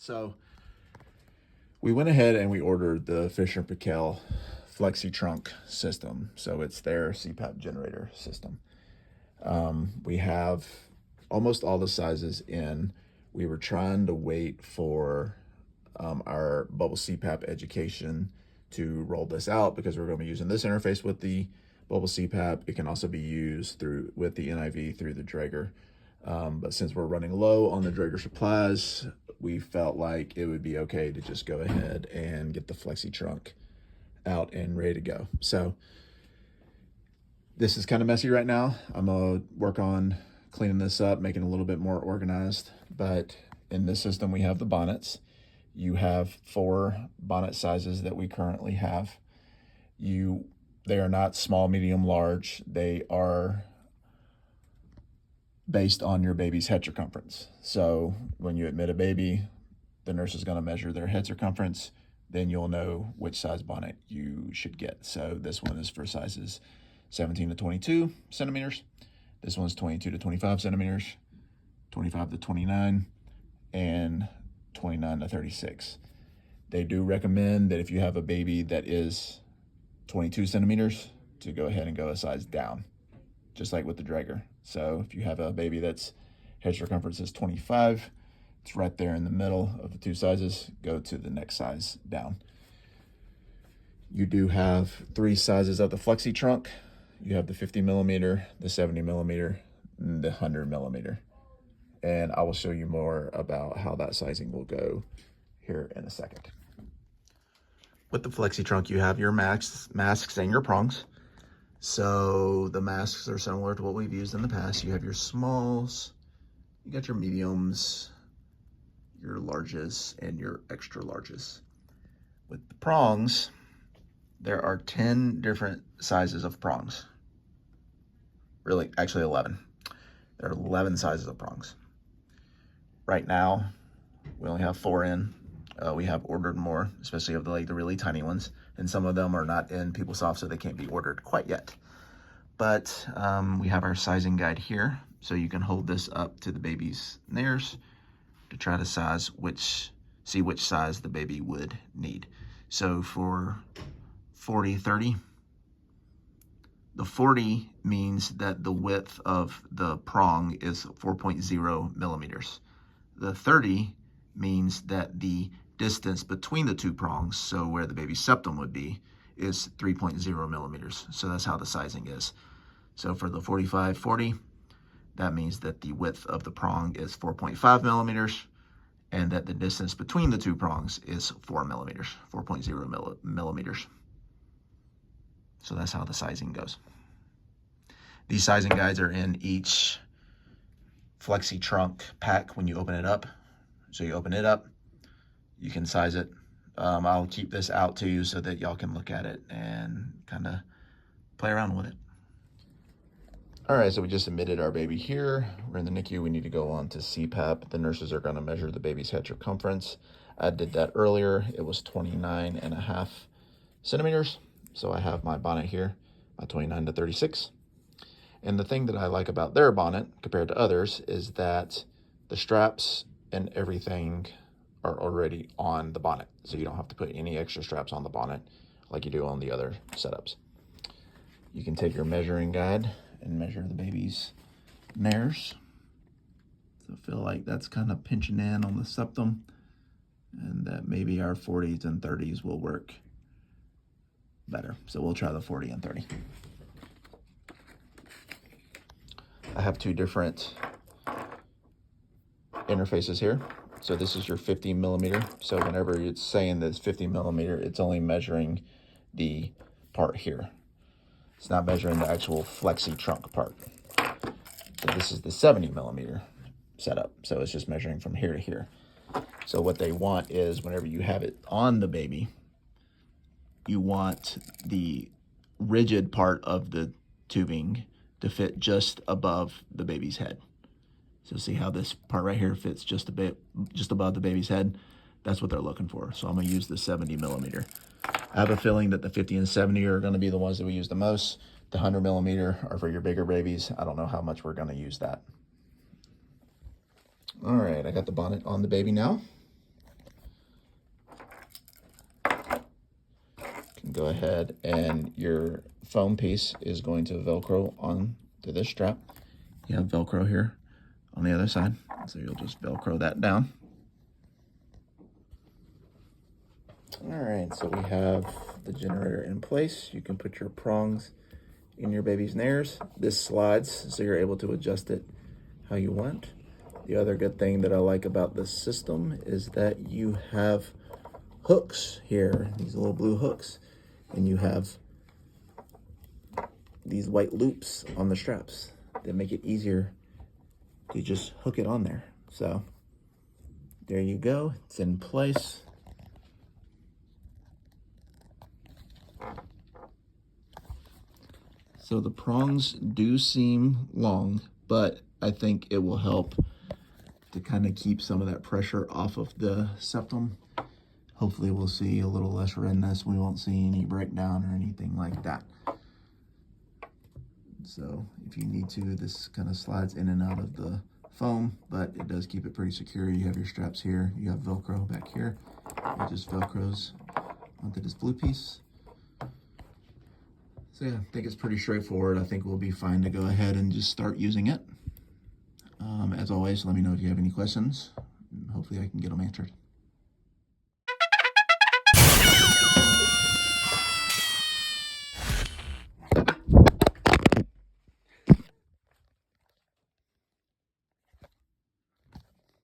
So we went ahead and we ordered the Fisher Paykel Flexitrunk system. So it's their CPAP generator system. We have almost all the sizes in. We were trying to wait for our bubble CPAP education to roll this out because we're going to be using this interface with the bubble CPAP. It can also be used with the NIV through the Draeger. But since we're running low on the Draeger supplies, we felt like it would be okay to just go ahead and get the Flexitrunk out and ready to go. So this is kind of messy right now. I'm gonna work on cleaning this up, making it a little bit more organized. But in this system, we have the bonnets. You have 4 bonnet sizes that we currently have. They are not small, medium, large. They are based on your baby's head circumference. So when you admit a baby, the nurse is going to measure their head circumference. Then you'll know which size bonnet you should get. So this one is for sizes 17 to 22 centimeters. This one's 22 to 25 centimeters, 25 to 29, and 29 to 36. They do recommend that if you have a baby that is 22 centimeters, to go ahead and go a size down, just like with the Draeger. So if you have a baby that's head circumference is 25, it's right there in the middle of the 2 sizes, go to the next size down. You do have 3 sizes of the Flexitrunk. You have the 50 millimeter, the 70 millimeter, and the 100 millimeter. And I will show you more about how that sizing will go here in a second. With the Flexitrunk, you have your masks and your prongs. So the masks are similar to what we've used in the past. You have your smalls, you got your mediums, your larges, and your extra larges. With the prongs, there are 10 different sizes of prongs. Really, actually 11. There are 11 sizes of prongs. Right now, we only have 4 in. We have ordered more, especially of the really tiny ones. And some of them are not in PeopleSoft, so they can't be ordered quite yet. But we have our sizing guide here, so you can hold this up to the baby's nares to try to see which size the baby would need. So for 40, 30, the 40 means that the width of the prong is 4.0 millimeters. The 30 means that the distance between the 2 prongs, so where the baby's septum would be, is 3.0 millimeters. So that's how the sizing is. So for the 45-40, that means that the width of the prong is 4.5 millimeters and that the distance between the 2 prongs is 4 millimeters, 4.0 millimeters. So that's how the sizing goes. These sizing guides are in each Flexitrunk pack when you open it up. So you open it up, you can size it. I'll keep this out to you so that y'all can look at it and kind of play around with it. All right, so we just admitted our baby here. We're in the NICU. We need to go on to CPAP. The nurses are going to measure the baby's head circumference. I did that earlier. It was 29.5 centimeters. So I have my bonnet here, my 29 to 36. And the thing that I like about their bonnet compared to others is that the straps and everything are already on the bonnet. So you don't have to put any extra straps on the bonnet like you do on the other setups. You can take your measuring guide and measure the baby's nares. So I feel like that's kind of pinching in on the septum, and that maybe our 40s and 30s will work better. So we'll try the 40 and 30. I have 2 different interfaces here. So this is your 50 millimeter. So whenever it's saying that it's 50 millimeter, it's only measuring the part here. It's not measuring the actual Flexitrunk part. So this is the 70 millimeter setup. So it's just measuring from here to here. So what they want is whenever you have it on the baby, you want the rigid part of the tubing to fit just above the baby's head. So see how this part right here fits just above the baby's head? That's what they're looking for. So I'm gonna use the 70 millimeter. I have a feeling that the 50 and 70 are gonna be the ones that we use the most. The 100 millimeter are for your bigger babies. I don't know how much we're gonna use that. All right, I got the bonnet on the baby now. go ahead and your foam piece is going to Velcro on to this strap. You have Velcro here on the other side, so you'll just Velcro that down. All right, so we have the generator in place. You can put your prongs in your baby's nares. This slides, so you're able to adjust it how you want. The other good thing that I like about this system is that you have hooks here, these little blue hooks, and you have these white loops on the straps that make it easier to just hook it on there. So there you go, it's in place. So the prongs do seem long, but I think it will help to kind of keep some of that pressure off of the septum. Hopefully we'll see a little less redness. We won't see any breakdown or anything like that. So if you need to, this kind of slides in and out of the foam, but it does keep it pretty secure. You have your straps here, you have Velcro back here. It just Velcros onto this blue piece. So yeah, I think it's pretty straightforward. I think we'll be fine to go ahead and just start using it. As always, let me know if you have any questions. Hopefully I can get them answered.